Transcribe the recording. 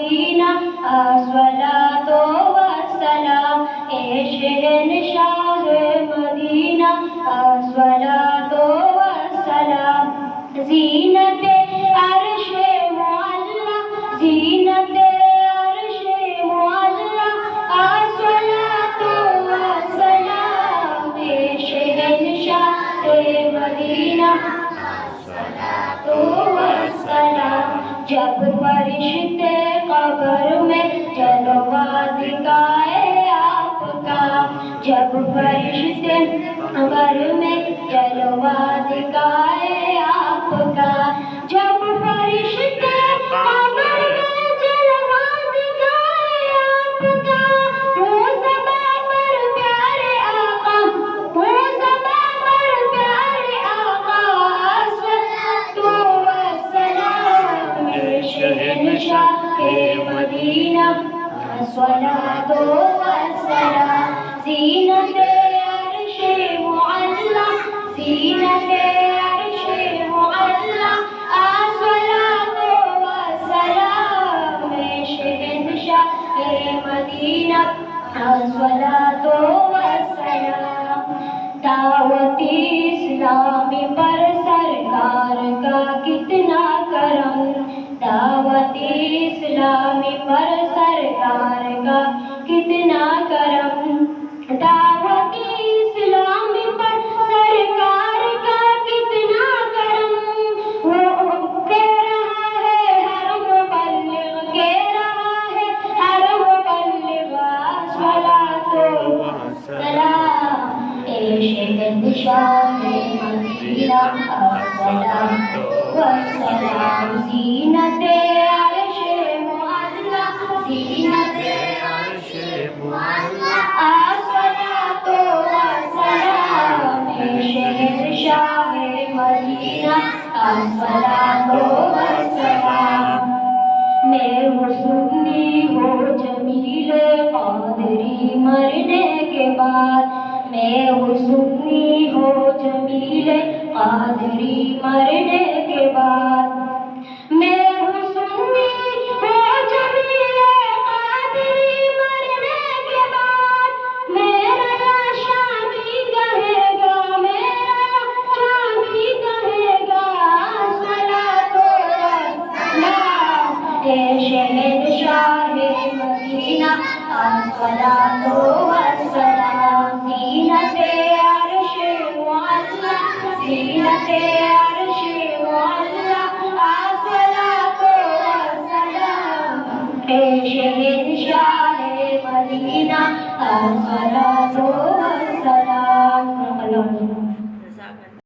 مدینہ الصلاۃ والسلام، اے شہنشاہ مدینہ الصلاۃ والسلام، زینت عرش معلی، زینت عرش معلی الصلاۃ والسلام، اے شہنشاہ مدینہ الصلاۃ والسلام، جب فرشتے قبر میں جلوہ دکھائے آپ کا، جب فرشتے قبر میں جلوہ دکھائے آپ کا، جب فرشتے قبر میں جلوہ دکھائے آپ کا، ہو زباں پر پیارے آقا، ہو زباں پر پیارے آقا الصلاۃ والسلام، اے شہنشاہ مدینہ الصلاۃ والسلام، زینت عرش معلی، زینت عرش معلی الصلاۃ والسلام، اے شہنشاہ مدینہ الصلاۃ والسلام، دعوت اسلامی پر سرکار کا کتنا کرم، دعوت اسلامی پر سرکار کا کتنا کرم، دعوت اسلامی پر سرکار کا کتنا کرم، وہ کہہ رہا ہے ہر مبلغ، کہہ رہا ہے ہر مبلغ الصلاۃ والسلام، اے شہنشاہ مدینہ الصلاۃ والسلام، زینت عرش معلی، زینت عرش معلی الصلاۃ والسلام، اے شہنشاہ مدینہ الصلاۃ والسلام، میں ہوں سنی ہو جمیل قادری مرنے کے بعد، میں ہوں سنی ہو جمیل قادری مرنے کے بعد، میں ہوں سنی ہو جمیل قادری مرنے کے بعد، میرا شامی کہے گا، میرا شامی کہے گا الصلاۃ والسلام، اے شہنشاہ مدینہ الصلاۃ والسلام، زینت عرش معلی، زینت عرش معلی الصلاۃ والسلام، اے شہنشاہ مدینہ الصلاۃ والسلام۔